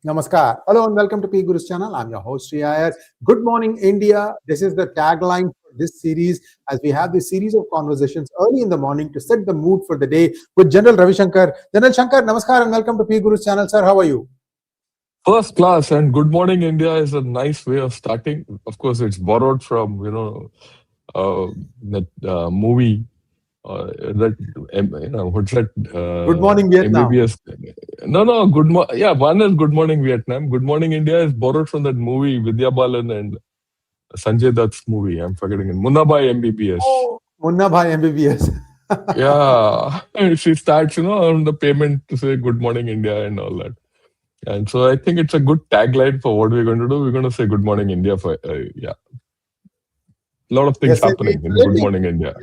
Namaskar. Hello and welcome to P Guru's channel. I'm your host, Shriyar. Good morning, India. This is the tagline for this series as we have this series of conversations early in the morning to set the mood for the day with General Ravi Shankar. General Shankar, Namaskar and welcome to P Guru's channel. Sir, how are you? First class and Good Morning India is a nice way of starting. Of course, it's borrowed from that movie that what's that Good morning, Vietnam. MBBS. No, yeah, one is Good Morning Vietnam. Good Morning India is borrowed from that movie Vidya Balan and Sanjay Dutt's movie. I'm forgetting it. Munna Bhai MBBS. Oh, Munna Bhai MBBS. Yeah, she starts on the payment to say Good Morning India and all that. And so I think it's a good tagline for what we're going to do. We're going to say Good Morning India for, yeah, a lot of things Yes, sir. happening in Let Good me Morning India.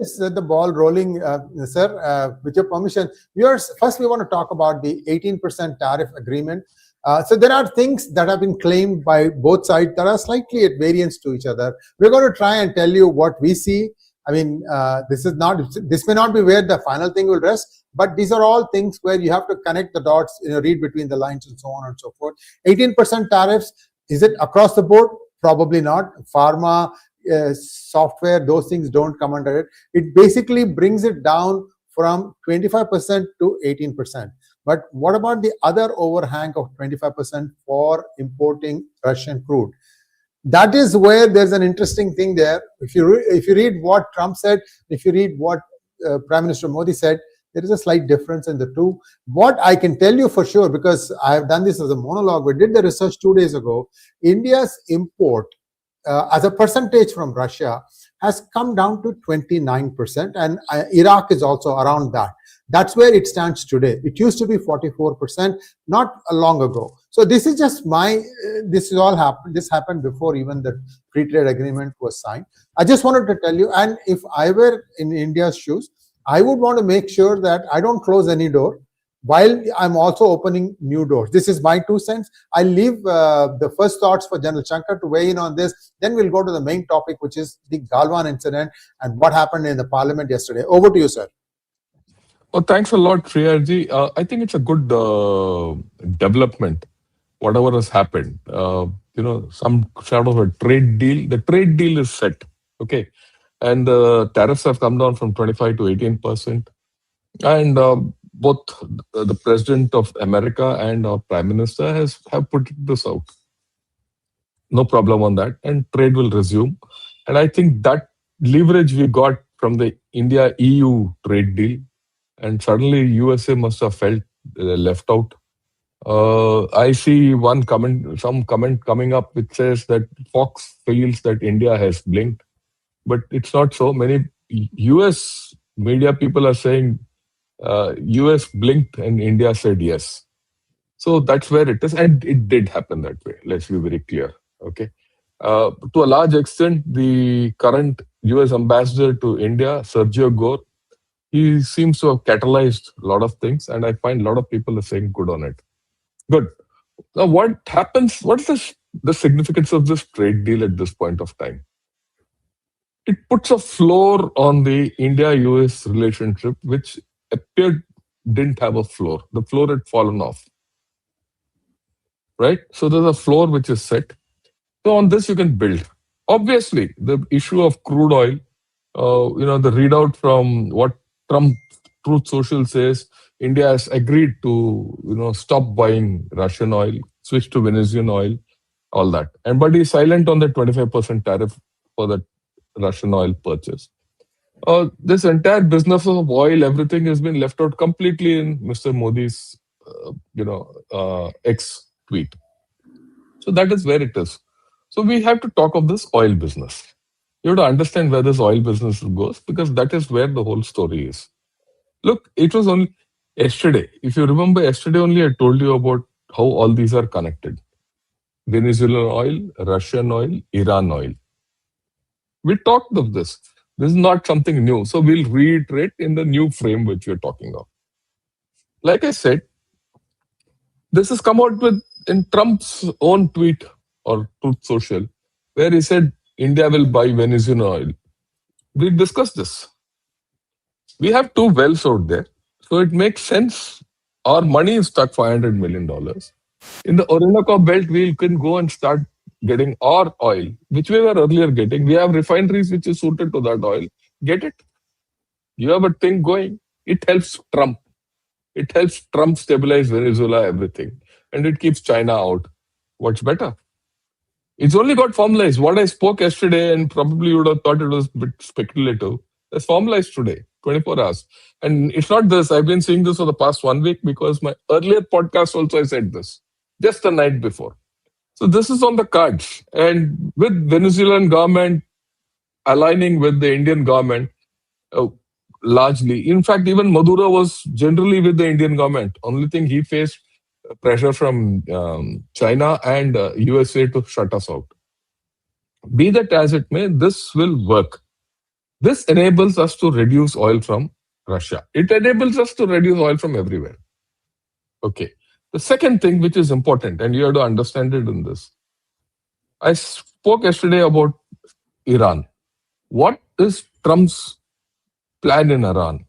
set the ball rolling, sir. With your permission, viewers, first we want to talk about the 18% tariff agreement. So there are things that have been claimed by both sides that are slightly at variance to each other. We're going to try and tell you what we see. I mean, this may not be where the final thing will rest, but these are all things where you have to connect the dots, read between the lines and so on and so forth. 18% tariffs, is it across the board? Probably not. Pharma, software, those things don't come under it. It basically brings it down from 25% to 18%. But what about the other overhang of 25% for importing Russian crude? That is where there's an interesting thing there. If you read what Trump said, if you read what Prime Minister Modi said, there is a slight difference in the two. What I can tell you for sure, because I have done this as a monologue, we did the research 2 days ago, India's import as a percentage from Russia has come down to 29%, and Iraq is also around that. That's where it stands today. It used to be 44% not long ago. So this is just this is all happened. This happened before even the free trade agreement was signed. I just wanted to tell you, and if I were in India's shoes, I would want to make sure that I don't close any door while I'm also opening new doors. This is my 2 cents. I'll leave the first thoughts for General Shankar to weigh in on this. Then we'll go to the main topic, which is the Galwan incident and what happened in the parliament yesterday. Over to you, sir. Well, thanks a lot, Shriyarji. I think it's a good development, whatever has happened. Some sort of a trade deal. The trade deal is set, okay? And the tariffs have come down from 25 to 18%. And both the president of America and our prime minister have put this out. No problem on that, and trade will resume. And I think that leverage we got from the India-EU trade deal, and suddenly USA must have felt left out. I see some comment coming up which says that Fox feels that India has blinked, but it's not so. Many US media people are saying US blinked and India said yes. So that's where it is. And it did happen that way. Let's be very clear. Okay. To a large extent, the current US ambassador to India, Sergio Gore, he seems to have catalyzed a lot of things. And I find a lot of people are saying good on it. Good. Now, what happens? What is the significance of this trade deal at this point of time? It puts a floor on the India-US relationship, which appeared didn't have a floor. The floor had fallen off. Right? So there's a floor which is set. So on this you can build. Obviously, the issue of crude oil, the readout from what Trump Truth Social says, India has agreed to, stop buying Russian oil, switch to Venezuelan oil, all that. But he's silent on the 25% tariff for the Russian oil purchase. This entire business of oil, everything has been left out completely in Mr. Modi's, X tweet. So that is where it is. So we have to talk of this oil business. You have to understand where this oil business goes, because that is where the whole story is. Look, it was only yesterday. If you remember, yesterday only I told you about how all these are connected. Venezuelan oil, Russian oil, Iran oil. We talked of this. This is not something new. So we'll reiterate in the new frame which we're talking of. Like I said, this has come out in Trump's own tweet or Truth Social, where he said India will buy Venezuelan oil. We discussed this. We have two wells out there, so it makes sense. Our money is stuck $500 million. In the Orinoco belt, we can go and start getting our oil, which we were earlier getting. We have refineries which is suited to that oil. Get it? You have a thing going. It helps Trump. It helps Trump stabilize Venezuela, everything. And it keeps China out. What's better? It's only got formalized. What I spoke yesterday, and probably you would have thought it was a bit speculative, that's formalized today, 24 hours. And it's not this. I've been seeing this for the past 1 week because my earlier podcast also I said this just the night before. So this is on the cards. And with Venezuelan government aligning with the Indian government, uh, largely. In fact, even Maduro was generally with the Indian government. Only thing he faced pressure from China and USA to shut us out. Be that as it may, this will work. This enables us to reduce oil from Russia. It enables us to reduce oil from everywhere. Okay. The second thing which is important, and you have to understand it in this. I spoke yesterday about Iran. What is Trump's plan in Iran?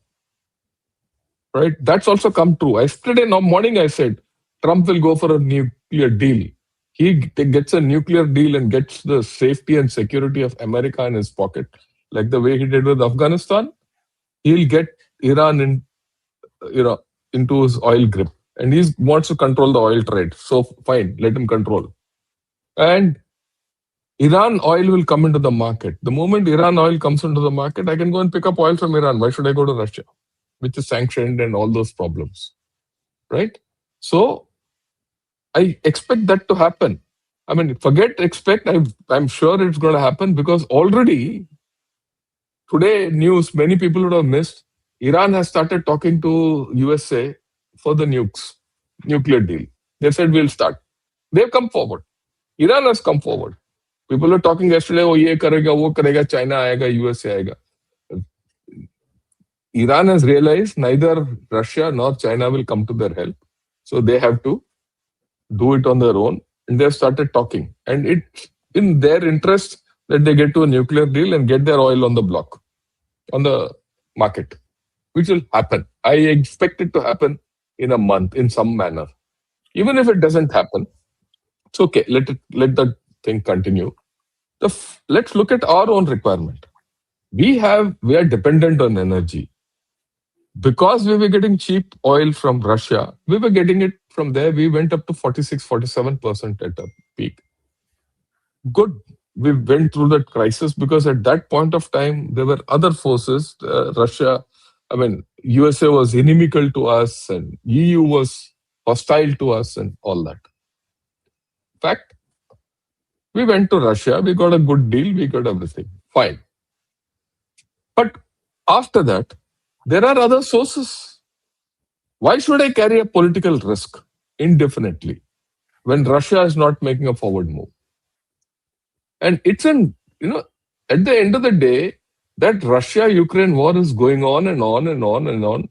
Right? That's also come true. Yesterday morning, I said Trump will go for a nuclear deal. He gets a nuclear deal and gets the safety and security of America in his pocket, like the way he did with Afghanistan. He'll get Iran into his oil grip, and he wants to control the oil trade. So fine, let him control. And Iran oil will come into the market. The moment Iran oil comes into the market, I can go and pick up oil from Iran. Why should I go to Russia, which is sanctioned and all those problems, right? So I expect that to happen. I mean, forget expect. I'm sure it's going to happen because already today news many people would have missed. Iran has started talking to USA for the nuclear deal. They said we'll start. They've come forward. Iran has come forward. People were talking yesterday, oh, ye karega, wo karega, China aega, USA aega. Iran has realized neither Russia nor China will come to their help. So they have to do it on their own. And they've started talking. And it's in their interest that they get to a nuclear deal and get their oil on the block, on the market, which will happen. I expect it to happen in a month in some manner. Even if it doesn't happen, it's okay. Let the thing continue. Let's look at our own requirement. We are dependent on energy. Because we were getting cheap oil from Russia, we were getting it from there. We went up to 46, 47% at a peak. Good. We went through that crisis because at that point of time, there were other forces. USA was inimical to us and EU was hostile to us and all that. In fact, we went to Russia, we got a good deal, we got everything. Fine. But after that, there are other sources. Why should I carry a political risk indefinitely when Russia is not making a forward move? And it's at the end of the day, that Russia-Ukraine war is going on and on and on and on.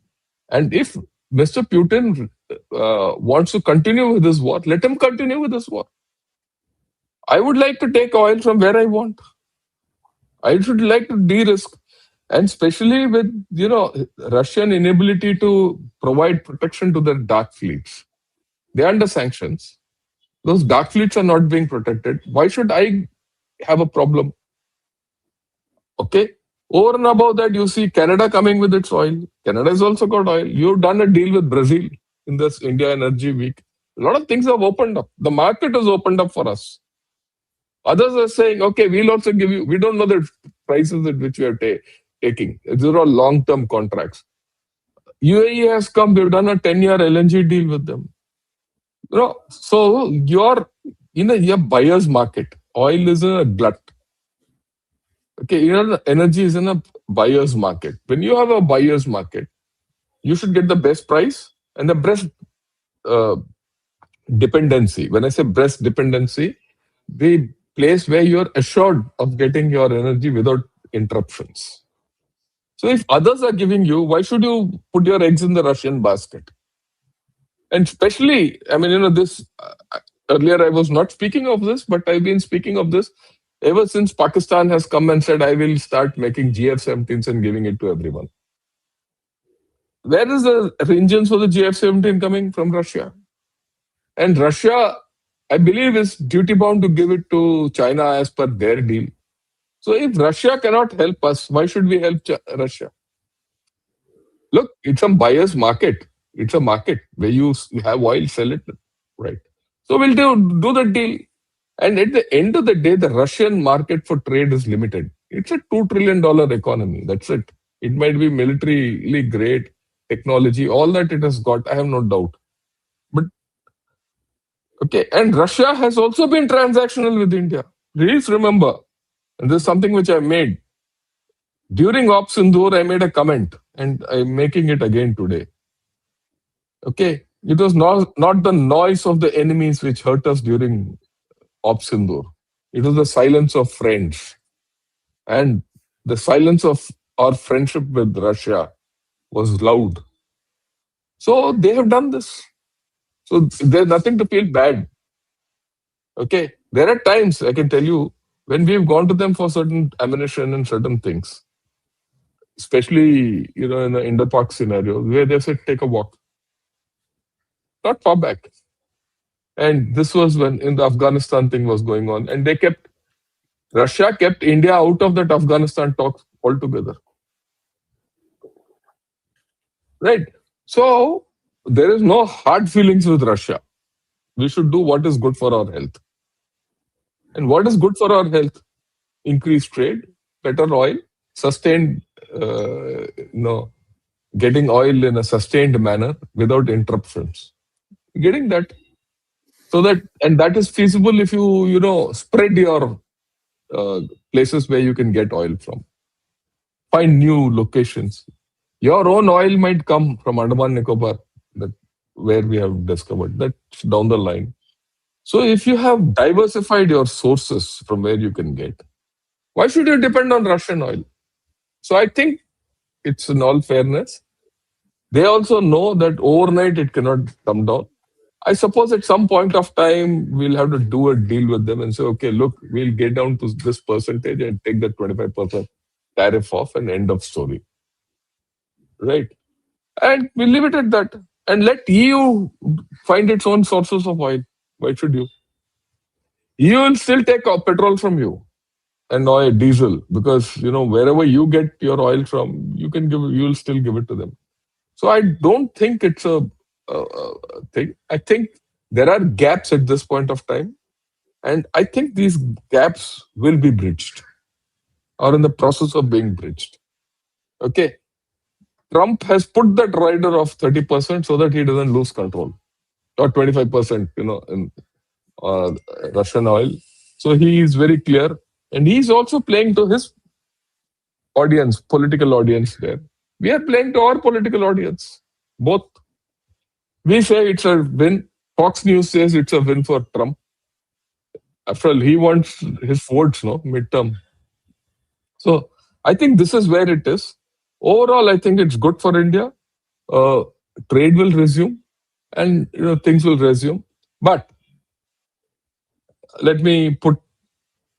And if Mr. Putin wants to continue with this war, let him continue with this war. I would like to take oil from where I want. I should like to de-risk. And especially with, Russian inability to provide protection to their dark fleets. They're under sanctions. Those dark fleets are not being protected. Why should I have a problem? Okay. Over and above that, you see Canada coming with its oil. Canada has also got oil. You've done a deal with Brazil in this India Energy Week. A lot of things have opened up. The market has opened up for us. Others are saying, okay, we'll also give you, we don't know the prices at which we are taking. These are all long-term contracts. UAE has come, we've done a 10-year LNG deal with them. So you're in a buyer's market. Oil is in a glut. Okay, energy is in a buyer's market. When you have a buyer's market, you should get the best price and the best dependency. When I say best dependency, the place where you're assured of getting your energy without interruptions. So if others are giving you, why should you put your eggs in the Russian basket? And especially, this earlier I was not speaking of this, but I've been speaking of this ever since Pakistan has come and said, I will start making GF-17s and giving it to everyone. Where is the engines for the GF-17 coming from Russia? And Russia, I believe, is duty bound to give it to China as per their deal. So if Russia cannot help us, why should we help Russia? Look, it's a buyer's market. It's a market where you have oil, sell it, right? So we'll do the deal. And at the end of the day, the Russian market for trade is limited. It's a $2 trillion economy. That's it. It might be militarily great, technology, all that it has got, I have no doubt. But okay, and Russia has also been transactional with India. Please remember, and this is something which I made during Op Sindoor, I made a comment, and I'm making it again today. Okay, it was not the noise of the enemies which hurt us during Op Sindoor. It was the silence of friends. And the silence of our friendship with Russia was loud. So they have done this. So there's nothing to feel bad. Okay. There are times, I can tell you, when we've gone to them for certain ammunition and certain things, especially, in the Indo-Pak scenario, where they said, take a walk. Not far back. And this was when in the Afghanistan thing was going on. And Russia kept India out of that Afghanistan talks altogether. Right? So there is no hard feelings with Russia. We should do what is good for our health. And what is good for our health? Increased trade, better oil, sustained, getting oil in a sustained manner without interruptions. Getting that. And that is feasible if you, spread your places where you can get oil from. Find new locations. Your own oil might come from Andaman Nicobar, where we have discovered. That's down the line. So if you have diversified your sources from where you can get, why should you depend on Russian oil? So I think it's in all fairness. They also know that overnight it cannot come down. I suppose at some point of time, we'll have to do a deal with them and say, okay, look, we'll get down to this percentage and take that 25% tariff off and end of story. Right? And we'll leave it at that. And let EU find its own sources of oil. Why should you? EU will still take petrol from you and oil, diesel, because wherever you get your oil from, you will still give it to them. So I don't think it's a thing. I think there are gaps at this point of time, and I think these gaps will be bridged or in the process of being bridged. Okay. Trump has put that rider of 30% so that he doesn't lose control, or 25%, in Russian oil. So he is very clear, and he's also playing to his audience, political audience there. We are playing to our political audience, both. We say it's a win. Fox News says it's a win for Trump. After all, he wants his votes, midterm. So I think this is where it is. Overall, I think it's good for India. Trade will resume, and things will resume. But let me put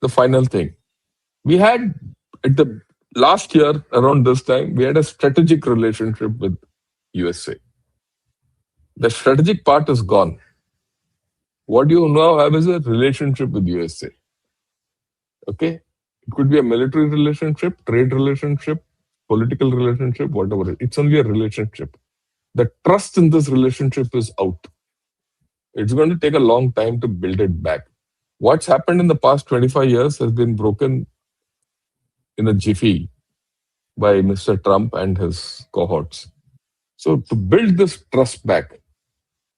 the final thing. We had at the last year around this time, we had a strategic relationship with USA. The strategic part is gone. What you now have is a relationship with USA. Okay? It could be a military relationship, trade relationship, political relationship, whatever. It's only a relationship. The trust in this relationship is out. It's going to take a long time to build it back. What's happened in the past 25 years has been broken in a jiffy by Mr. Trump and his cohorts. So to build this trust back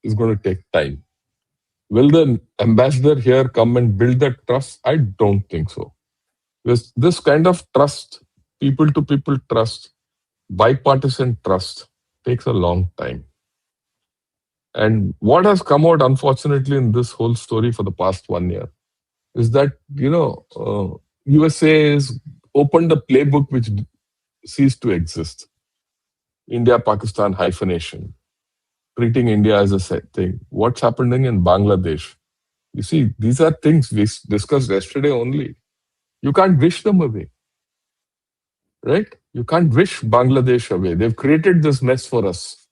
is going to take time. Will the ambassador here come and build that trust? I don't think so. Because this kind of trust, people to people trust, bipartisan trust, takes a long time. And what has come out, unfortunately, in this whole story for the past 1 year is that, USA has opened a playbook which ceased to exist. India-Pakistan hyphenation, treating India as a thing. What's happening in Bangladesh? You see, these are things we discussed yesterday only. You can't wish them away. Right? You can't wish Bangladesh away. They've created this mess for us.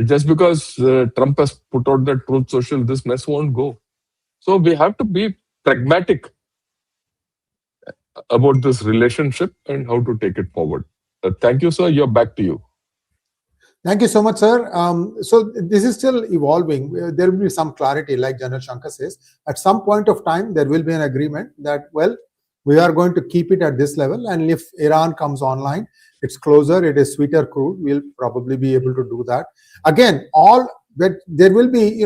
Just because Trump has put out the truth social, this mess won't go. So we have to be pragmatic about this relationship and how to take it forward. Thank you, sir. You're back to you. Thank you so much, sir. So this is still evolving. There will be some clarity, like General Shankar says. At some point of time, there will be an agreement that, well, we are going to keep it at this level. And if Iran comes online, it's closer, it is sweeter crude, we'll probably be able to do that. Again, but there will be,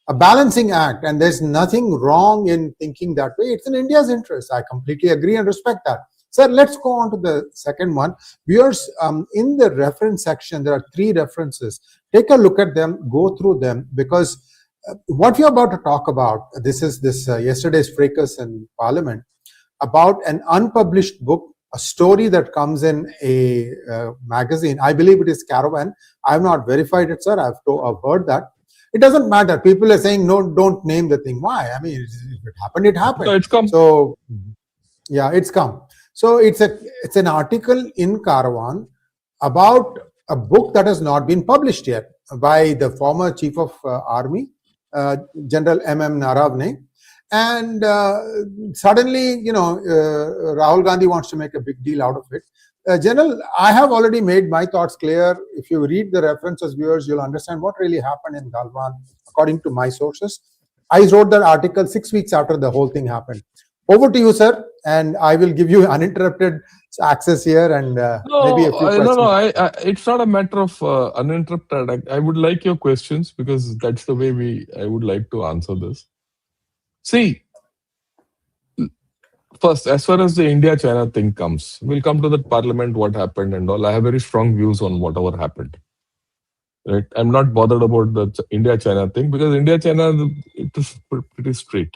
a balancing act, and there's nothing wrong in thinking that way. It's in India's interest. I completely agree and respect that. Sir, let's go on to the second one. Viewers, in the reference section, there are 3 references. Take a look at them, go through them, because what we're about to talk about, this is yesterday's fracas in Parliament, about an unpublished book, a story that comes in a magazine. I believe it is Caravan. I have not verified it, sir. I've heard that. It doesn't matter. People are saying, no, don't name the thing. Why? I mean, if it happened, it happened. No, it's come. So, yeah, it's come. So it's an article in Caravan about a book that has not been published yet by the former Chief of Army, General Naravane. And suddenly, Rahul Gandhi wants to make a big deal out of it. General, I have already made my thoughts clear. If you read the references, viewers, you'll understand what really happened in Galwan, according to my sources. I wrote that article 6 weeks after the whole thing happened. Over to you, sir, and I will give you uninterrupted access here and maybe a few questions. No, it's not a matter of uninterrupted. I would like your questions because that's the way I would like to answer this. See, first, as far as the India-China thing comes, we'll come to the parliament, what happened and all. I have very strong views on whatever happened. Right? I'm not bothered about the India-China thing because India-China, it is pretty straight.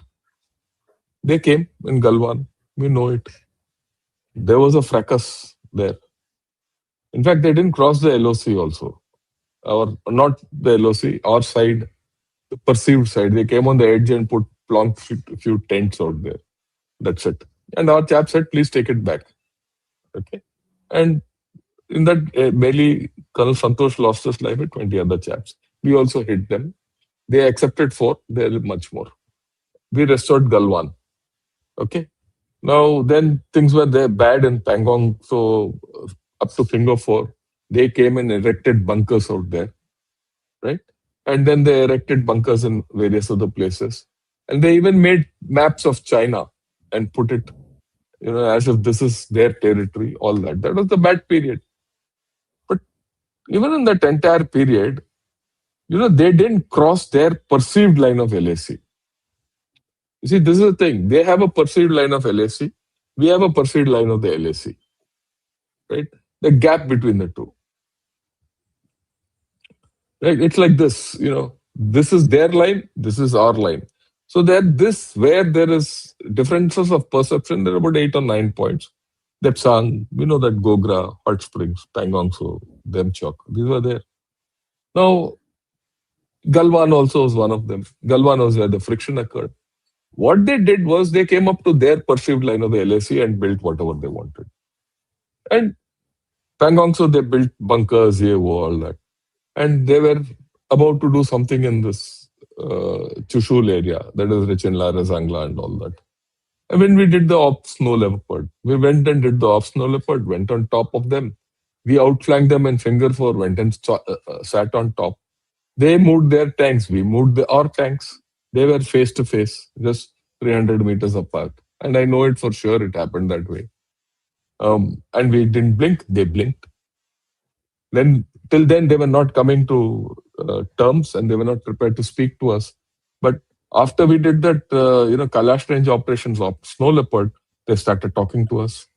They came in Galwan. We know it. There was a fracas there. In fact, they didn't cross the LOC also. Or not the LOC, our side, the perceived side. They came on the edge and plonked a few tents out there. That's it. And our chap said, please take it back. Okay. And in that, barely Colonel Santosh lost his life with 20 other chaps. We also hit them. They accepted 4. There is much more. We restored Galwan. Okay. Now, then things were there bad in Pangong. So up to Finger 4, they came and erected bunkers out there. Right. And then they erected bunkers in various other places. And they even made maps of China and put it, as if this is their territory, all that. That was the bad period. But even in that entire period, they didn't cross their perceived line of LAC. You see, this is the thing. They have a perceived line of LAC. We have a perceived line of the LAC. Right? The gap between the two. Right? It's like this, this is their line, this is our line. So where there is differences of perception, there are about 8 or 9 points. That Sang, that Gogra, Hot Springs, Pangongso, Demchok, these were there. Now, Galwan also was one of them. Galwan was where the friction occurred. What they did was they came up to their perceived line of the LAC and built whatever they wanted. And Pangongso, they built bunkers, all that. And they were about to do something in this Chushul area, that is Rechinla, Razangla and all that. And when we did the Op Snow Leopard, we went and did the Op Snow Leopard, went on top of them. We outflanked them in Finger 4, went and sat on top. They moved their tanks, we moved our tanks. They were face to face, just 300 meters apart. And I know it for sure, it happened that way. And we didn't blink, they blinked. Then, till then, they were not coming to terms and they were not prepared to speak to us. But after we did that, Kailash Range operations of Snow Leopard, they started talking to us.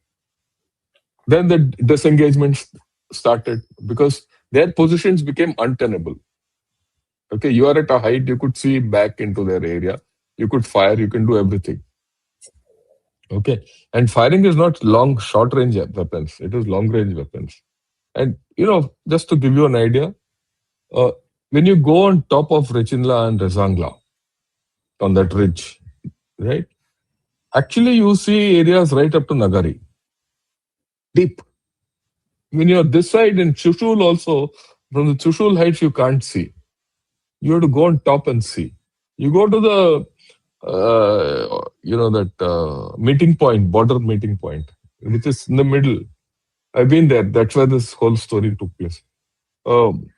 Then the disengagement started because their positions became untenable. Okay, you are at a height, you could see back into their area. You could fire, you can do everything. Okay, and firing is not short range weapons. It is long range weapons. And, just to give you an idea, when you go on top of Rechinla and Rezangla, on that ridge, right? Actually, you see areas right up to Nagari. Deep. When you're this side in Chushul also, From the Chushul heights, you can't see. You have to go on top and see. You go to the, that meeting point, border meeting point, which is in the middle. I've been there. That's where this whole story took place. Um,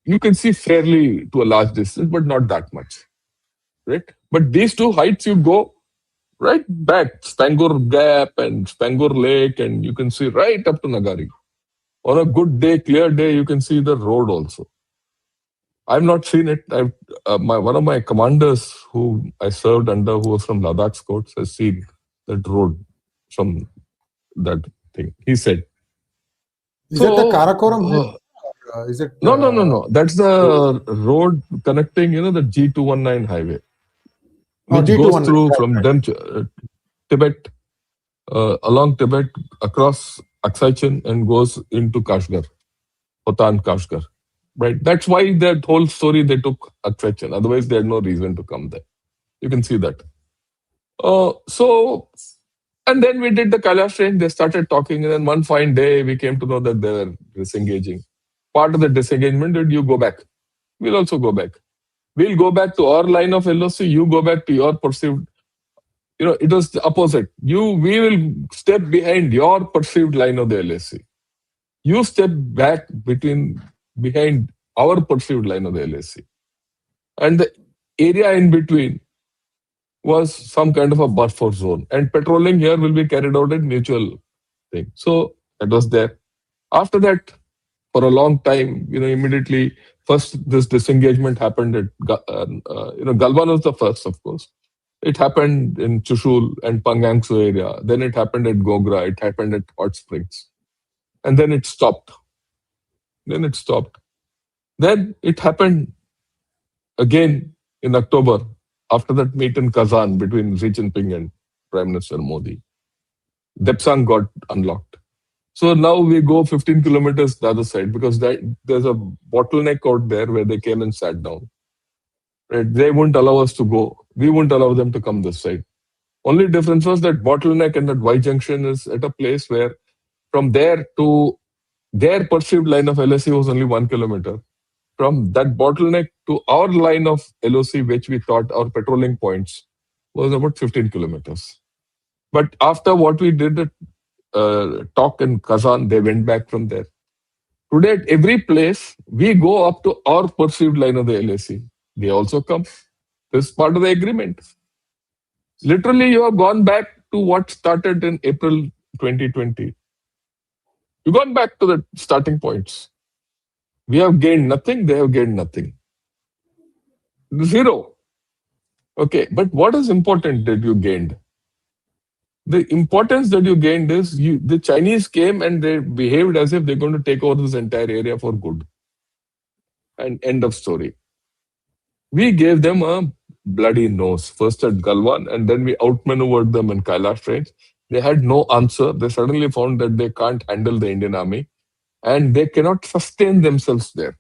you can see fairly to a large distance, but not that much, right? But these two heights, you go right back, Spangor Gap and Spangor Lake, and you can see right up to Nagari. On a good day, clear day, you can see the road also. I've not seen it. One of my commanders who I served under, who was from Ladakh Scouts, has seen that road from that thing. He said. Is that the So, Karakoram? Is it? No. That's the road connecting, the G219 highway, Oh, which goes G219. through from them Tibet, along Tibet, across Aksai and goes into Kashgar, Hotan Kashgar. Right. That's why that whole story they took Aksai. Otherwise, they had no reason to come there. You can see that. And then we did the Kailash train. They started talking, and then one fine day we came to know that they were disengaging. Part of the disengagement did you go back? We'll also go back. We'll go back to our line of LOC. You go back to your perceived. It was the opposite. We will step behind your perceived line of the LOC. You step back behind our perceived line of the LOC. And the area in between was some kind of a buffer zone. And patrolling here will be carried out in mutual thing. So that was there. After that, for a long time, immediately, first this disengagement happened at, Galwan was the first, of course. It happened in Chushul and Pangangso area. Then it happened at Gogra. It happened at Hot Springs. And then it stopped. Then it happened again in October, after that meet in Kazan between Xi Jinping and Prime Minister Modi. Depsang got unlocked. So now we go 15 kilometers the other side because there's a bottleneck out there where they came and sat down. Right? They wouldn't allow us to go. We wouldn't allow them to come this side. Only difference was that bottleneck and that Y junction is at a place where from there to their perceived line of LSE was only 1 kilometer. From that bottleneck to our line of LOC, which we thought our patrolling points, was about 15 kilometers. But after what we did at talk in Kazan, they went back from there. Today, at every place, we go up to our perceived line of the LAC. They also come. This is part of the agreement. Literally, you have gone back to what started in April 2020. You've gone back to the starting points. We have gained nothing, they have gained nothing. Zero. Okay, but what is important that you gained? The importance that you gained is the Chinese came and they behaved as if they're going to take over this entire area for good. And end of story. We gave them a bloody nose, first at Galwan, and then we outmaneuvered them in Kailash trains. They had no answer. They suddenly found that they can't handle the Indian army and they cannot sustain themselves there.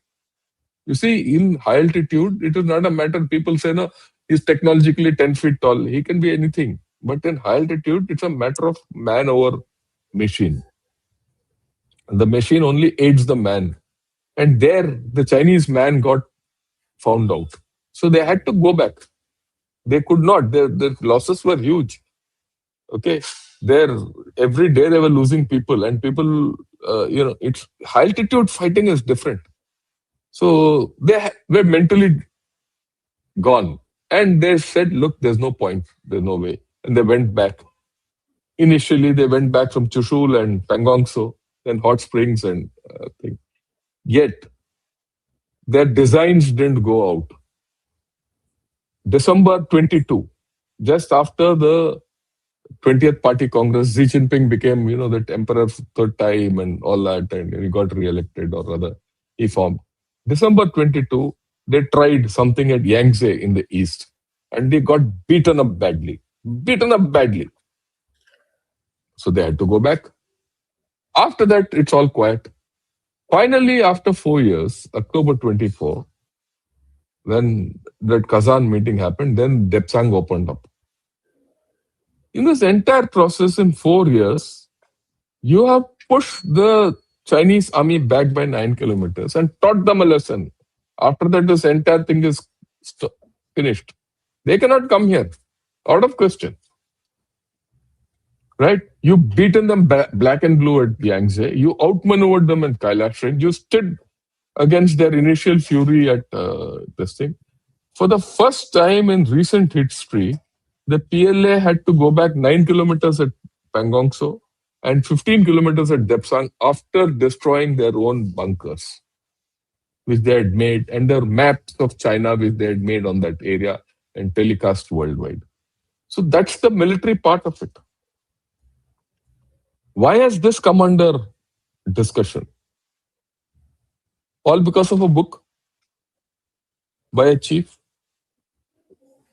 You see, in high altitude, it is not a matter, people say, no, he's technologically 10 feet tall. He can be anything. But in high altitude, it's a matter of man over machine. And the machine only aids the man. And there, the Chinese man got found out. So they had to go back. They could not. Their losses were huge. Okay. Every day they were losing people. And people, it's high altitude fighting is different. So they were mentally gone. And they said, look, there's no point. There's no way. And they went back. Initially, they went back from Chushul and Pangongso, then Hot Springs and things. Yet, their designs didn't go out. December 22, just after the 20th Party Congress, Xi Jinping became, that emperor third time and all that, and he got re-elected or rather, he formed. December 22, they tried something at Yangtze in the east and they got beaten up badly. So they had to go back. After that, it's all quiet. Finally, after 4 years, October 24, when that Kazan meeting happened, then Depsang opened up. In this entire process in 4 years, you have pushed the Chinese army back by 9 kilometers and taught them a lesson. After that, this entire thing is finished. They cannot come here. Out of question. Right? You beaten them black and blue at Yangtze. You outmaneuvered them in Kailash Range. You stood against their initial fury at this thing. For the first time in recent history, the PLA had to go back 9 kilometers at Pangong Tso and 15 kilometers at Depsang after destroying their own bunkers, which they had made, and their maps of China, which they had made on that area and telecast worldwide. So that's the military part of it. Why has this come under discussion? All because of a book by a chief.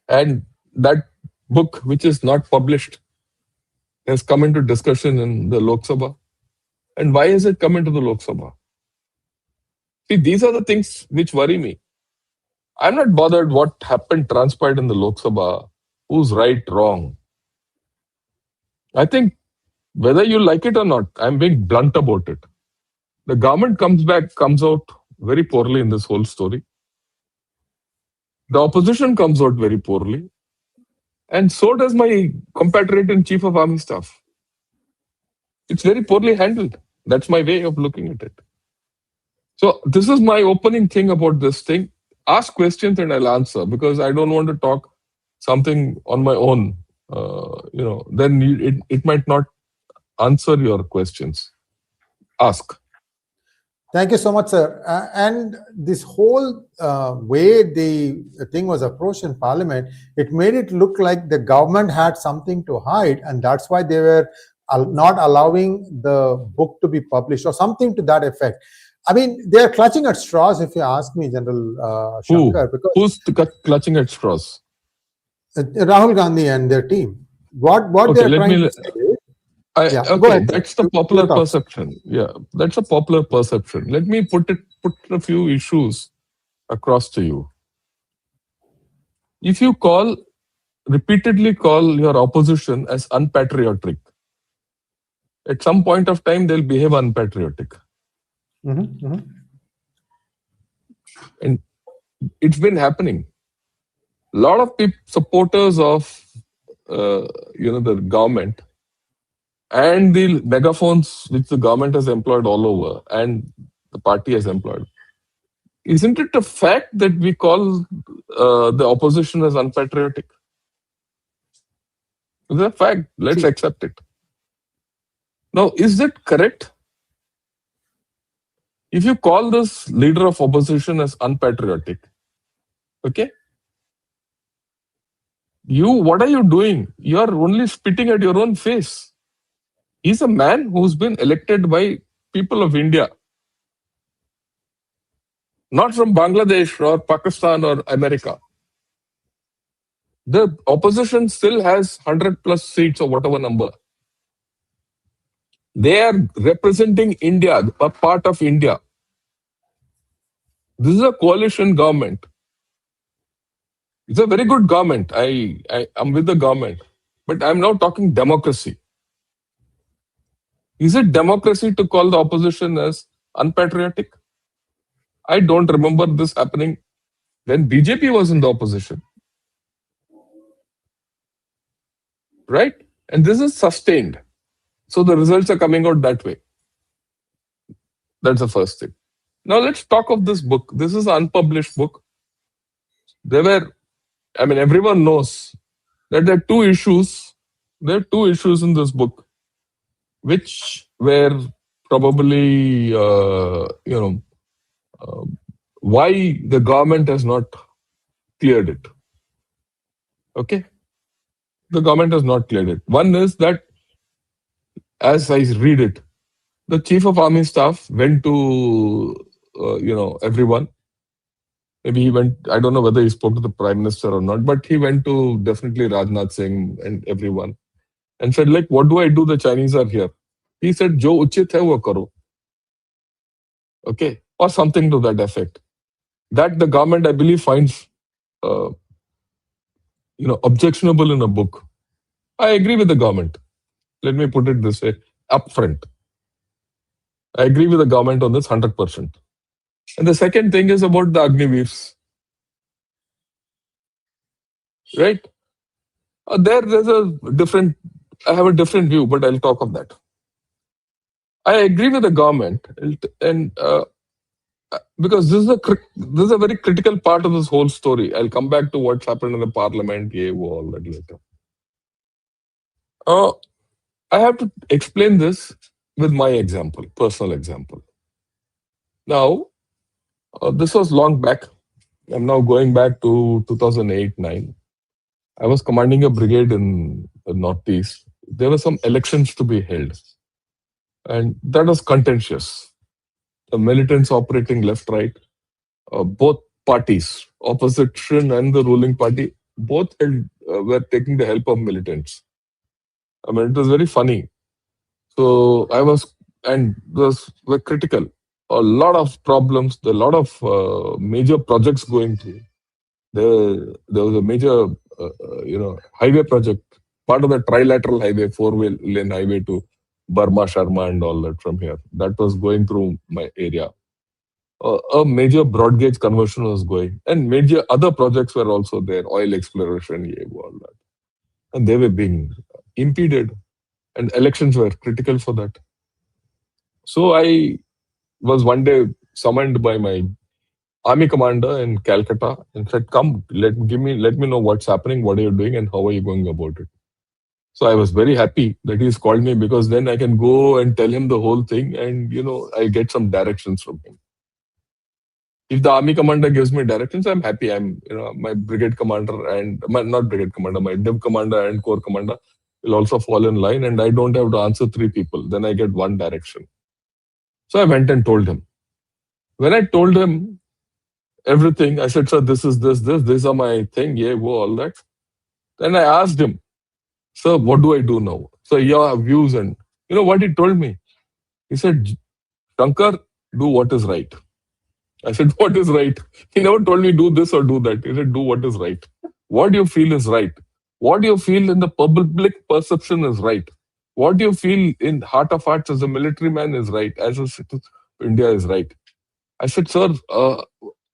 And that book, which is not published, has come into discussion in the Lok Sabha. And why has it come into the Lok Sabha? See, these are the things which worry me. I'm not bothered what happened, transpired in the Lok Sabha, who's right, wrong. I think whether you like it or not, I'm being blunt about it. The government comes out very poorly in this whole story. The opposition comes out very poorly. And so does my compatriot and chief of army staff. It's very poorly handled. That's my way of looking at it. So this is my opening thing about this thing. Ask questions and I'll answer, because I don't want to talk something on my own. Then it might not answer your questions. Ask. Thank you so much, sir. And this whole way the thing was approached in Parliament, it made it look like the government had something to hide, and that's why they were not allowing the book to be published or something to that effect. I mean, they are clutching at straws, if you ask me, General Shankar. Because who's clutching at straws? Rahul Gandhi and their team. What okay, they are trying to say is, okay, that's the popular perception. Yeah, that's a popular perception. Let me put a few issues across to you. If you repeatedly call your opposition as unpatriotic, at some point of time they'll behave unpatriotic. And it's been happening. A lot of supporters of the government and the megaphones which the government has employed all over and the party has employed. Isn't it a fact that we call the opposition as unpatriotic? It's a fact. Let's accept it. Now, is that correct? If you call this leader of opposition as unpatriotic, okay? What are you doing? You are only spitting at your own face. He's a man who's been elected by people of India, not from Bangladesh or Pakistan or America. The opposition still has 100 plus seats or whatever number. They are representing India, a part of India. This is a coalition government. It's a very good government. I'm with the government. But I'm now talking democracy. Is it democracy to call the opposition as unpatriotic? I don't remember this happening when BJP was in the opposition. Right? And this is sustained. So the results are coming out that way. That's the first thing. Now let's talk of this book. This is an unpublished book. Everyone knows that there are two issues. There are two issues in this book, which were probably, why the government has not cleared it. Okay? The government has not cleared it. One is that, as I read it, the chief of army staff went to, everyone. Maybe he went, I don't know whether he spoke to the prime minister or not, but he went to definitely Rajnath Singh and everyone and said, like, what do I do? The Chinese are here. He said, Jo uchit hai wo karo. Okay. Or something to that effect. That the government, I believe, finds, objectionable in a book. I agree with the government. Let me put it this way, upfront. I agree with the government on this 100%. And the second thing is about the Agniveers, right? There's a different, I have a different view, but I'll talk of that. I agree with the government, and because this is a very critical part of this whole story. I'll come back to what's happened in the parliament, all that later. Uh, I have to explain this with my example, personal example. Now, this was long back. I'm now going back to 2008-9. I was commanding a brigade in the Northeast. There were some elections to be held, and that was contentious. The militants operating left, right, both parties, opposition and the ruling party, both were taking the help of militants. I mean, it was very funny. So I was, and those were critical. A lot of problems, a lot of major projects going through. There was a major, highway project, part of the trilateral highway, four-way lane highway to Burma, Sharma, and all that from here. That was going through my area. A major broad gauge conversion was going, and major other projects were also there, oil exploration, all that. And they were being impeded, and elections were critical for that. So I was one day summoned by my army commander in Calcutta and said, "Come, let me know what's happening, what are you doing, and how are you going about it." So I was very happy that he's called me, because then I can go and tell him the whole thing, and I get some directions from him. If the army commander gives me directions, I'm happy. My brigade commander and not brigade commander, my div commander and corps commander will also fall in line, and I don't have to answer three people. Then I get one direction. So I went and told him. When I told him everything, I said, "Sir, this is this, these are my thing, all that." Then I asked him, "Sir, what do I do now?" So your views, and you know what he told me? He said, "Shankar, do what is right." I said, "What is right?" He never told me do this or do that. He said, "Do what is right. What you feel is right. What you feel in the public perception is right. What you feel in heart of hearts as a military man is right. As a citizen of India is right." I said, "Sir,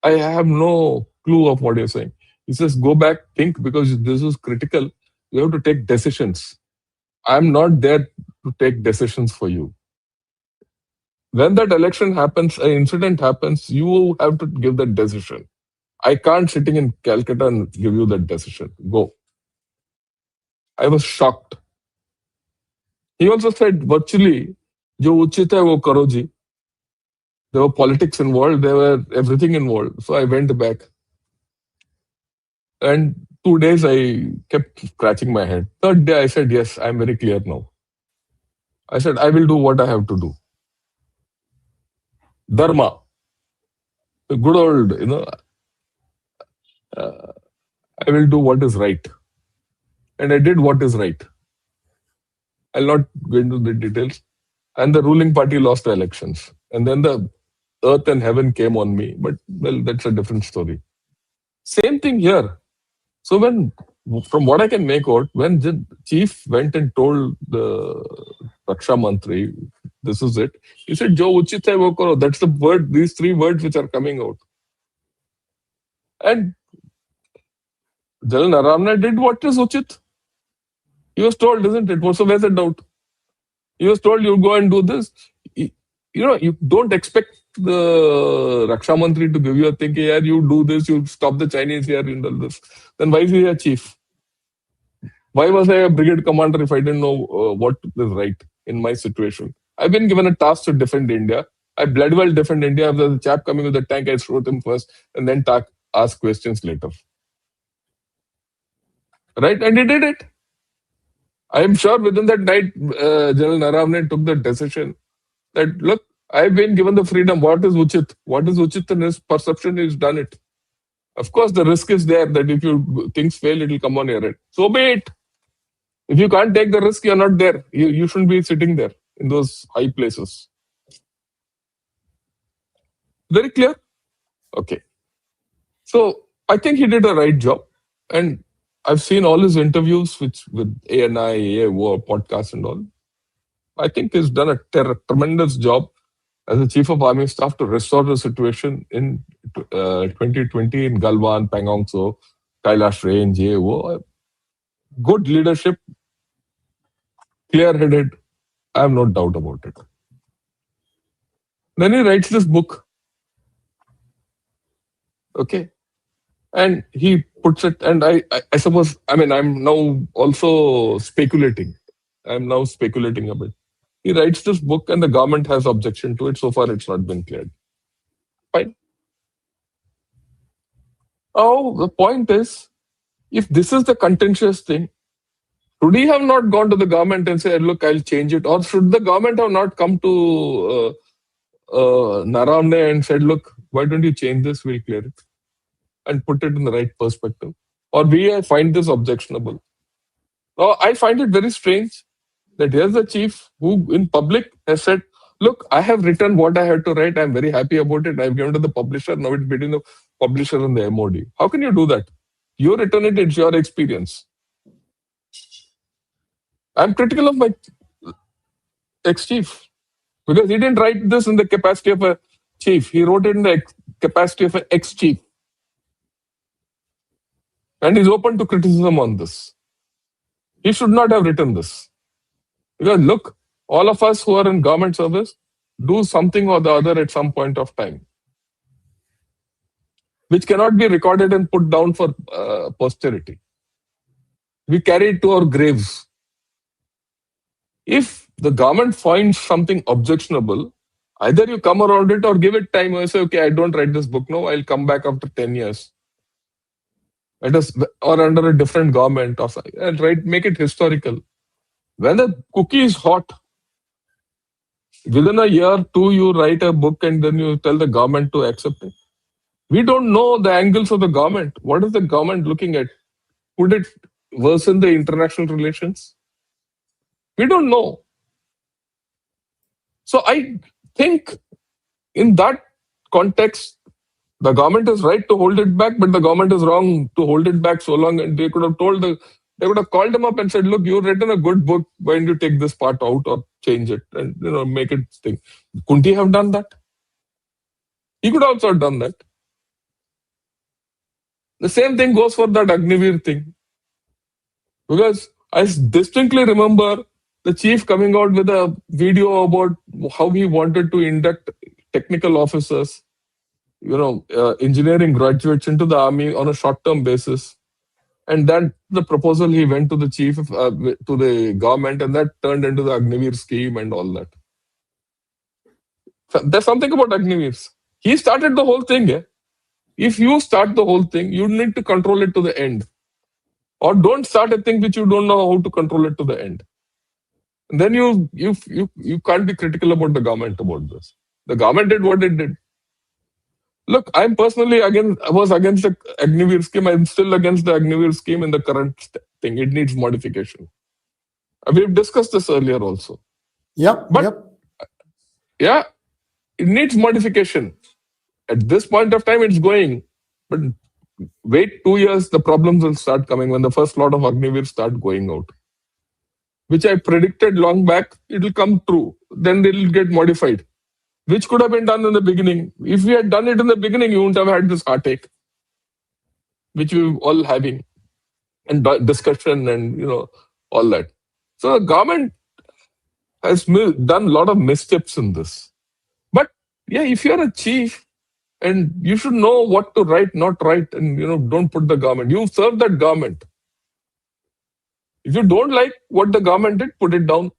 I have no clue of what you're saying." He says, "Go back, think, because this is critical. You have to take decisions. I'm not there to take decisions for you. When that election happens, an incident happens, you have to give that decision. I can't sitting in Calcutta and give you that decision. Go." I was shocked. He also said, "Virtually, jo uchit hai wo karo ji." There were politics involved, there were everything involved. So I went back. And 2 days I kept scratching my head. Third day I said, "Yes, I'm very clear now." I said, "I will do what I have to do. Dharma, the good old, uh, I will do what is right." And I did what is right. I'll not go into the details. And the ruling party lost the elections. And then the earth and heaven came on me. But, well, that's a different story. Same thing here. So from what I can make out, when the chief went and told the Raksha Mantri, this is it, he said, "Jo uchit hai wo karo." That's the word, these three words which are coming out. And Gen Naravane did what is uchit. He was told, isn't it? So where's the doubt? He was told, "You go and do this." You don't expect the Raksha Mantri to give you a thing, "Yeah, you do this, you stop the Chinese here, you do this." Then why is he a chief? Why was I a brigade commander if I didn't know what is right in my situation? I've been given a task to defend India. I blood well defend India. If there's a chap coming with a tank, I shoot him first and then ask questions later. Right? And he did it. I am sure within that night, General Naravane took the decision that, look, I've been given the freedom. What is Uchit? What is Uchit in his perception? He's done it. Of course, the risk is there that if things fail, it will come on your head. So be it. If you can't take the risk, you're not there. You shouldn't be sitting there in those high places. Very clear? Okay. So I think he did a right job. And I've seen all his interviews with ANI, AAO, podcasts and all. I think he's done a tremendous job. as the chief of army staff to restore the situation in 2020 in Galwan, Pangong Tso, Kailash Range, good leadership, clear-headed. I have no doubt about it. Then he writes this book, okay, and he puts it. And I suppose, I mean, I'm now also speculating. I'm now speculating a bit. He writes this book, and the government has objection to it. So far, it's not been cleared. Fine. Oh, the point is, if this is the contentious thing, should he have not gone to the government and said, look, I'll change it? Or should the government have not come to Naravane and said, look, why don't you change this? We'll clear it and put it in the right perspective. Or I find this objectionable. Now, I find it very strange that here's a chief who in public has said, look, I have written what I had to write. I'm very happy about it. I've given to the publisher. Now it's between the publisher and the MOD. How can you do that? You written it, it's your experience. I'm critical of my ex-chief because he didn't write this in the capacity of a chief. He wrote it in the capacity of an ex-chief. And he's open to criticism on this. He should not have written this. Because look, all of us who are in government service do something or the other at some point of time, which cannot be recorded and put down for posterity. We carry it to our graves. If the government finds something objectionable, either you come around it or give it time and say, okay, I don't write this book now, I'll come back after 10 years. Or under a different government, or and make it historical. When the cookie is hot, within a year, 2, you write a book and then you tell the government to accept it. We don't know the angles of the government. What is the government looking at? Could it worsen the international relations? We don't know. So I think in that context, the government is right to hold it back, but the government is wrong to hold it back so long. And they could have they would have called him up and said, look, you've written a good book. Why don't you take this part out or change it and make it thing? Couldn't he have done that? He could also have done that. The same thing goes for that Agniveer thing. Because I distinctly remember the chief coming out with a video about how he wanted to induct technical officers, engineering graduates into the army on a short-term basis. And then the proposal he went to the chief, to the government, and that turned into the Agniveer scheme and all that. So there's something about Agniveer. He started the whole thing. Yeah? If you start the whole thing, you need to control it to the end. Or don't start a thing which you don't know how to control it to the end. And then you can't be critical about the government about this. The government did what it did. Look, I'm personally was against the Agniveer scheme. I'm still against the Agniveer scheme in the current thing. It needs modification. We've discussed this earlier also. Yep. Yeah, it needs modification. At this point of time, it's going. But wait 2 years, the problems will start coming when the first lot of Agniveer start going out. Which I predicted long back, it will come true. Then they will get modified. Which could have been done in the beginning. If we had done it in the beginning, you wouldn't have had this heartache, which we all having, and discussion and all that. So the government has done a lot of missteps in this. But yeah, if you're a chief, and you should know what to write, not write, and don't put the government. You serve that government. If you don't like what the government did, put it down.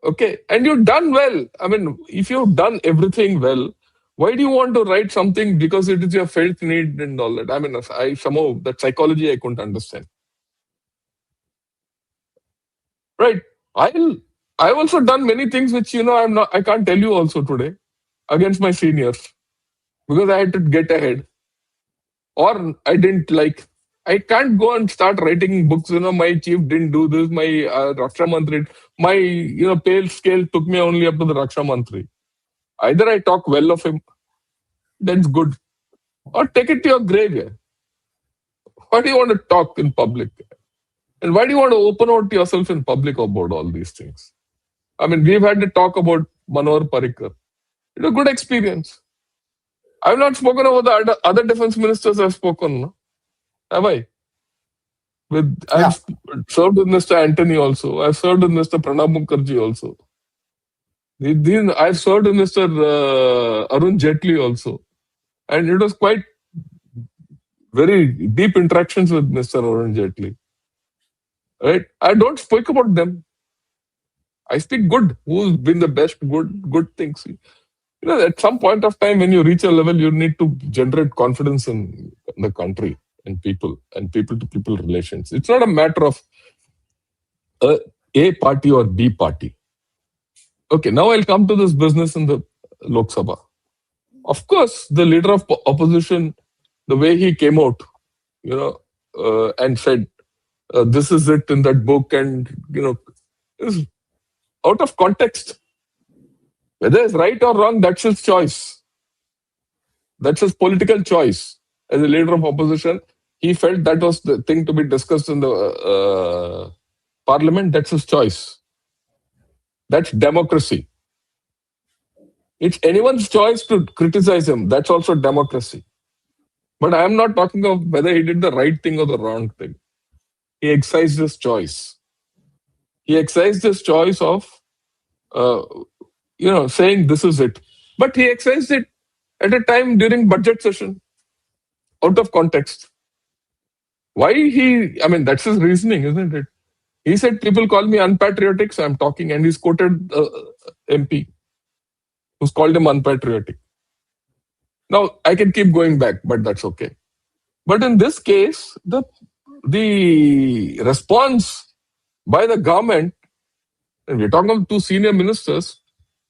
Okay, and you've done well. I mean, if you've done everything well, why do you want to write something because it is your felt need and all that? I mean, somehow that psychology I couldn't understand. Right? I've also done many things which I can't tell you also today against my seniors because I had to get ahead, or I didn't like. I can't go and start writing books. My chief didn't do this. My Raksha Mantri, my pay scale took me only up to the Raksha Mantri. Either I talk well of him, that's good, or take it to your grave. Yeah. Why do you want to talk in public? And why do you want to open out yourself in public about all these things? I mean, we've had to talk about Manohar Parrikar. It was a good experience. I've not spoken about the other defense ministers I've spoken, no? Have I? Yeah. I've served with Mr. Antony also. I've served with Mr. Pranab Mukherjee also. I've served with Mr. Arun Jaitley also. And it was quite very deep interactions with Mr. Arun Jaitley. Right? I don't speak about them. I speak good. Who's been the best, good things. At some point of time, when you reach a level, you need to generate confidence in the country and people to people relations. It's not a matter of A party or B party. Okay, now I'll come to this business in the Lok Sabha. Of course, the leader of opposition, the way he came out, and said, this is it in that book, and, is out of context. Whether it's right or wrong, that's his choice. That's his political choice. As a leader of opposition, he felt that was the thing to be discussed in the parliament. That's his choice. That's democracy. It's anyone's choice to criticize him. That's also democracy. But I am not talking of whether he did the right thing or the wrong thing. He exercised his choice. He exercised his choice of, saying this is it. But he exercised it at a time during budget session, out of context. Why that's his reasoning, isn't it? He said, people call me unpatriotic, so I'm talking, and he's quoted MP who's called him unpatriotic. Now, I can keep going back, but that's okay. But in this case, the response by the government, and we're talking about two senior ministers,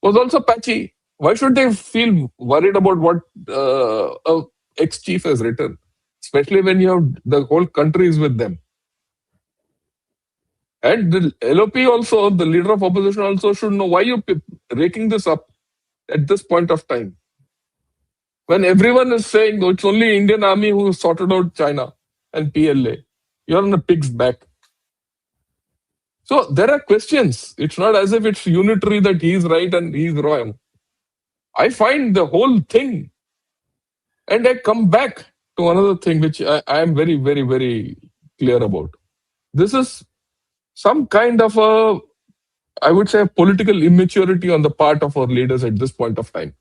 was also patchy. Why should they feel worried about what a ex-chief has written? Especially when you have the whole country is with them. And the LOP also, the leader of opposition also should know why you're raking this up at this point of time. When everyone is saying, it's only Indian Army who sorted out China and PLA. You're on a pig's back. So there are questions. It's not as if it's unitary that he's right and he's wrong. I find the whole thing. And I come back to another thing which I am very, very, very clear about. This is some kind of I would say, political immaturity on the part of our leaders at this point of time.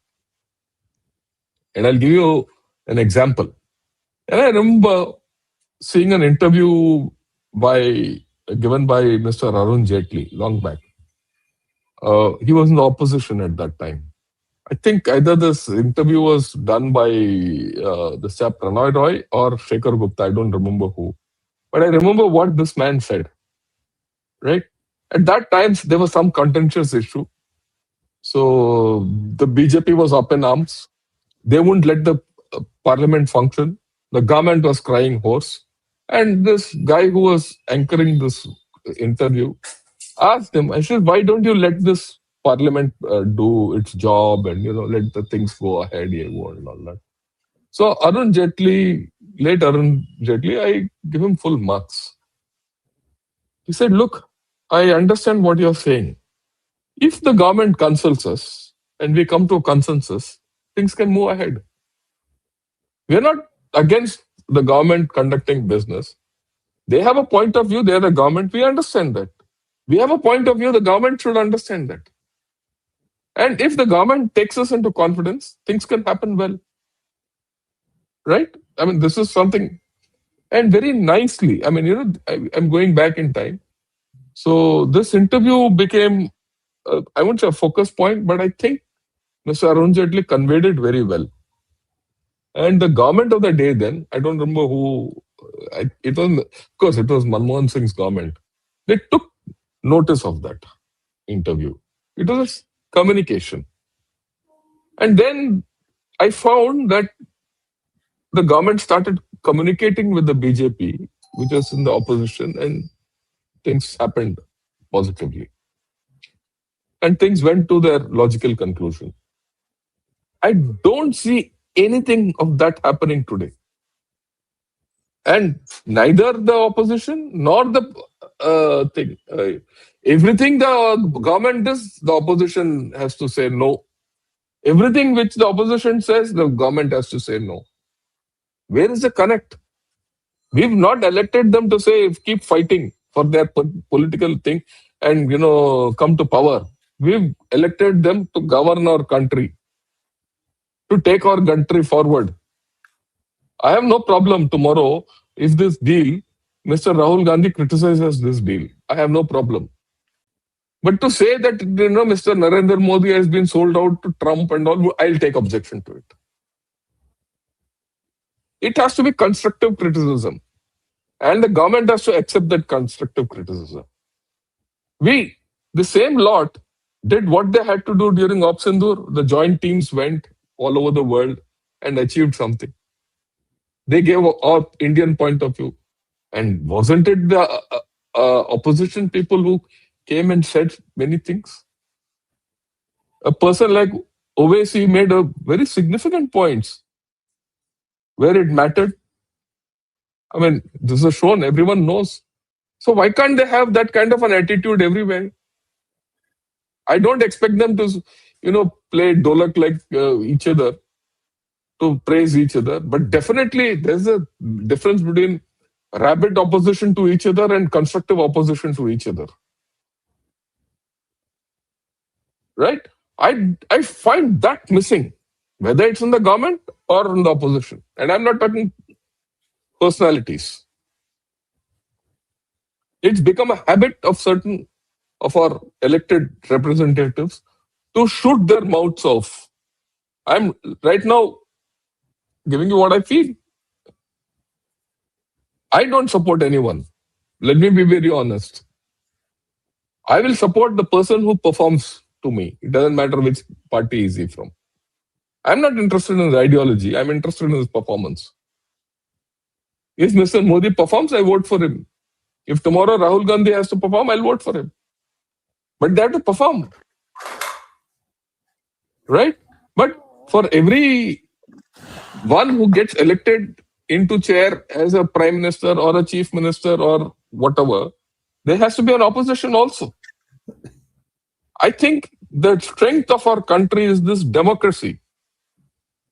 And I'll give you an example. And I remember seeing an interview given by Mr. Arun Jaitley long back. He was in the opposition at that time. I think either this interview was done by the chap Pranoy Roy or Shekhar Gupta. I don't remember who. But I remember what this man said. Right? At that time, there was some contentious issue. So the BJP was up in arms. They wouldn't let the parliament function. The government was crying hoarse. And this guy who was anchoring this interview asked him, I said, why don't you let this parliament do its job and, let the things go ahead and all that. So late Arun Jaitley, I give him full marks. He said, look, I understand what you're saying. If the government consults us and we come to a consensus, things can move ahead. We are not against the government conducting business. They have a point of view, they are the government, we understand that. We have a point of view, the government should understand that. And if the government takes us into confidence, things can happen well. Right? This is something, and very nicely, I'm going back in time. So this interview became, I wouldn't say a focus point, but I think Mr. Arun Jaitley conveyed it very well. And the government of the day then, I don't remember who, it was Manmohan Singh's government. They took notice of that interview. It was communication. And then I found that the government started communicating with the BJP, which was in the opposition, and things happened positively. And things went to their logical conclusion. I don't see anything of that happening today. And neither the opposition nor the thing. Everything the government does, the opposition has to say no. Everything which the opposition says, the government has to say no. Where is the connect? We've not elected them to say keep fighting for their political thing and come to power. We've elected them to govern our country, to take our country forward. I have no problem tomorrow if this deal, Mr. Rahul Gandhi criticizes this deal. I have no problem. But to say that Mr. Narendra Modi has been sold out to Trump and all, I'll take objection to it. It has to be constructive criticism. And the government has to accept that constructive criticism. The same lot, did what they had to do during Op Sindoor. The joint teams went all over the world and achieved something. They gave our Indian point of view. And wasn't it the opposition people who came and said many things? A person like Owaisi made a very significant points where it mattered. I mean, this is shown, everyone knows. So why can't they have that kind of an attitude everywhere? I don't expect them to, play dolak like each other, to praise each other. But definitely there's a difference between rabid opposition to each other and constructive opposition to each other. Right? I find that missing, whether it's in the government or in the opposition. And I'm not talking personalities. It's become a habit of certain of our elected representatives to shoot their mouths off. I'm right now giving you what I feel. I don't support anyone. Let me be very honest. I will support the person who performs to me. It doesn't matter which party is he from. I'm not interested in his ideology. I'm interested in his performance. If Mr. Modi performs, I vote for him. If tomorrow Rahul Gandhi has to perform, I'll vote for him. But they have to perform. Right? But for every one who gets elected into chair as a prime minister or a chief minister or whatever, there has to be an opposition also. I think the strength of our country is this democracy.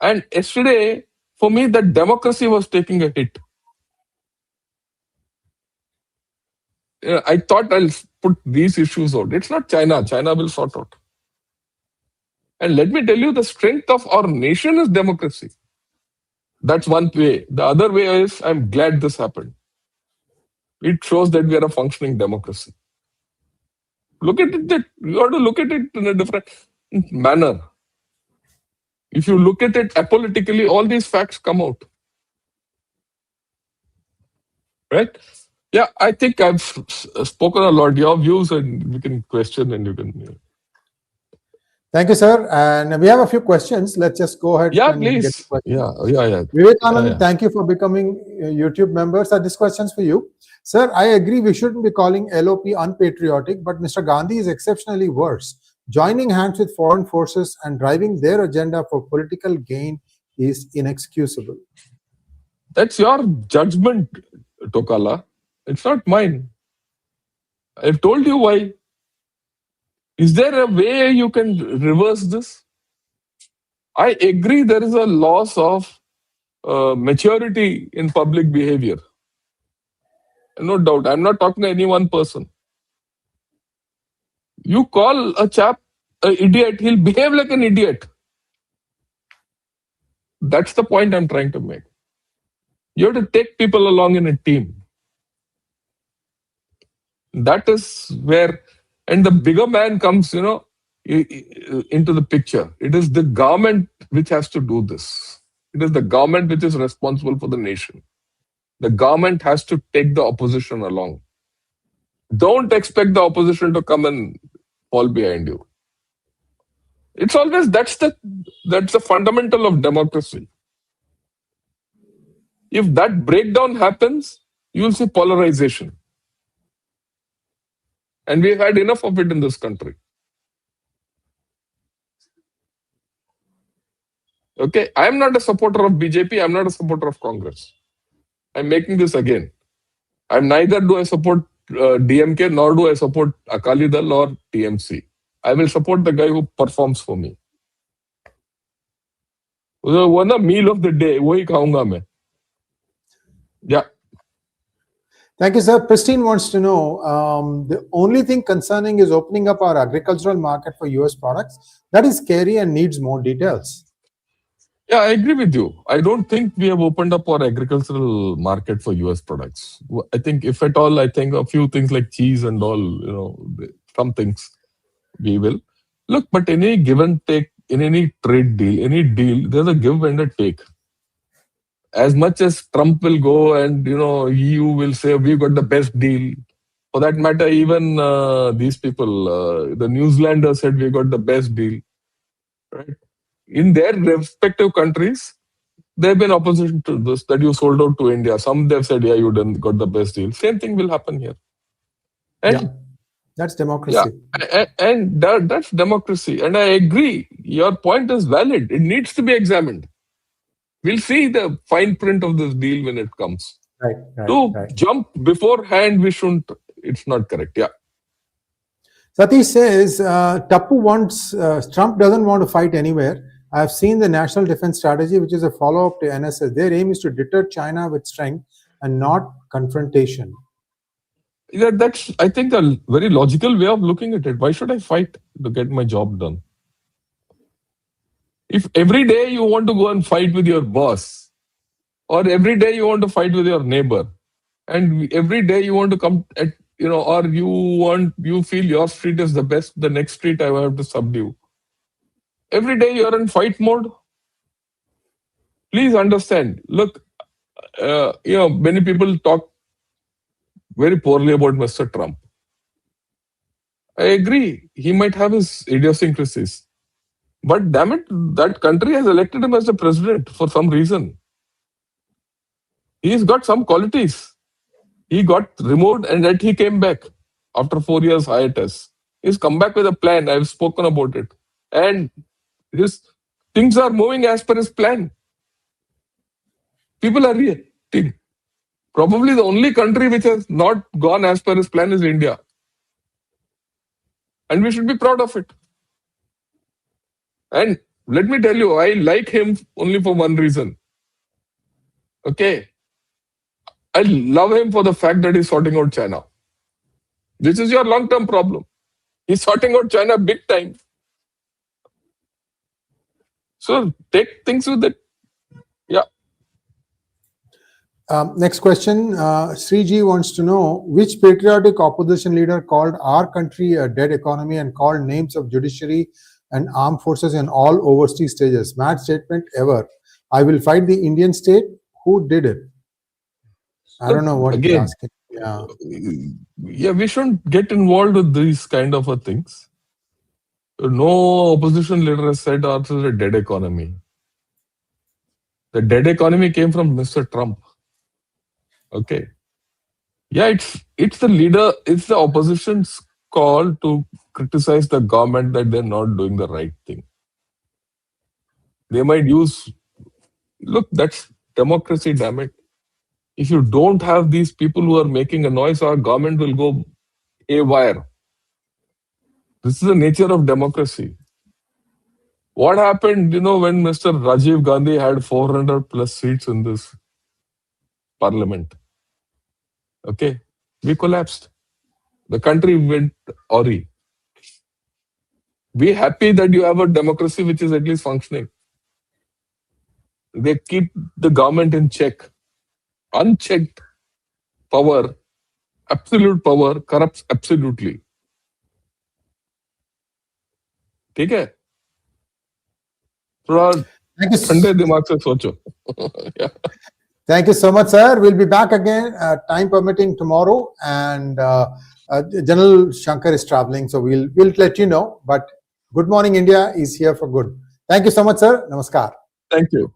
And yesterday, for me, that democracy was taking a hit. I thought I'll put these issues out. It's not China. China will sort out. And let me tell you, the strength of our nation is democracy. That's one way. The other way is, I'm glad this happened. It shows that we are a functioning democracy. Look at it. You have to look at it in a different manner. If you look at it apolitically, all these facts come out. Right? Yeah, I think I've spoken a lot. Your views, and we can question and you can. Thank you, sir. And we have a few questions. Let's just go ahead. Yeah, and please. Get the questions. Yeah. Vivekanand, thank you for becoming YouTube members. This question's for you. Sir, I agree we shouldn't be calling LOP unpatriotic, but Mr. Gandhi is exceptionally worse. Joining hands with foreign forces and driving their agenda for political gain is inexcusable. That's your judgment, Tokala. It's not mine. I've told you why. Is there a way you can reverse this? I agree there is a loss of maturity in public behavior. No doubt. I'm not talking to any one person. You call a chap an idiot, he'll behave like an idiot. That's the point I'm trying to make. You have to take people along in a team. That is where, and the bigger man comes, into the picture. It is the government which has to do this. It is the government which is responsible for the nation. The government has to take the opposition along. Don't expect the opposition to come and fall behind you. It's always, that's the fundamental of democracy. If that breakdown happens, you'll see polarization. And we've had enough of it in this country. Okay, I'm not a supporter of BJP. I'm not a supporter of Congress. I'm making this again. I'm neither do I support DMK, nor do I support Akali Dal or TMC. I will support the guy who performs for me. वो ना meal of the day, वही खाऊंगा मैं. Yeah. Thank you, sir. Pristine wants to know, the only thing concerning is opening up our agricultural market for US products. That is scary and needs more details. Yeah, I agree with you. I don't think we have opened up our agricultural market for US products. I think, if at all, I think a few things like cheese and all, some things we will. Look, but any give and take, in any trade deal, any deal, there's a give and a take. As much as Trump will go and, EU will say, we got the best deal. For that matter, even these people, the New Zealanders said we got the best deal. Right? In their respective countries, they've been opposition to this, that you sold out to India. Some they've said, yeah, you done got the best deal. Same thing will happen here. And yeah, that's democracy. Yeah, and that's democracy. And I agree. Your point is valid. It needs to be examined. We'll see the fine print of this deal when it comes. Right. Jump beforehand, we shouldn't. It's not correct. Yeah. Satish says, Trump doesn't want to fight anywhere. I've seen the National Defense Strategy, which is a follow-up to NSS. Their aim is to deter China with strength and not confrontation. Yeah, that's, I think, a very logical way of looking at it. Why should I fight to get my job done? If every day you want to go and fight with your boss, or every day you want to fight with your neighbor, and every day you want to come at, or you feel your street is the best, the next street I have to subdue. Every day you're in fight mode. Please understand. Look, many people talk very poorly about Mr. Trump. I agree. He might have his idiosyncrasies. But damn it, that country has elected him as the president for some reason. He's got some qualities. He got removed and yet he came back after 4 years hiatus. He's come back with a plan. I've spoken about it. And his things are moving as per his plan. People are reacting. Probably the only country which has not gone as per his plan is India. And we should be proud of it. And let me tell you, I like him only for one reason. Okay. I love him for the fact that he's sorting out China. This is your long-term problem. He's sorting out China big time. So take things with it. Yeah. Next question. Sriji wants to know, which patriotic opposition leader called our country a dead economy and called names of judiciary and armed forces in all overseas stages? Mad statement ever. I will fight the Indian state. Who did it? I don't know what he's asking. Yeah, we shouldn't get involved with these kind of things. No opposition leader has said ours is a dead economy. The dead economy came from Mr. Trump. Okay. Yeah, it's the leader, it's the opposition's call to criticize the government that they're not doing the right thing. They might use, look, that's democracy, damn it. If you don't have these people who are making a noise, our government will go haywire. This is the nature of democracy. What happened, when Mr. Rajiv Gandhi had 400 plus seats in this parliament? Okay, we collapsed. The country went awry. Be happy that you have a democracy which is at least functioning. They keep the government in check. Unchecked power, absolute power, corrupts absolutely. ठीक है? थोड़ा ठंडे दिमाग से सोचो. Thank you so much, sir. We'll be back again, time permitting, tomorrow. And General Shankar is traveling, so we'll let you know. But Good Morning India is here for good. Thank you so much, sir. Namaskar. Thank you.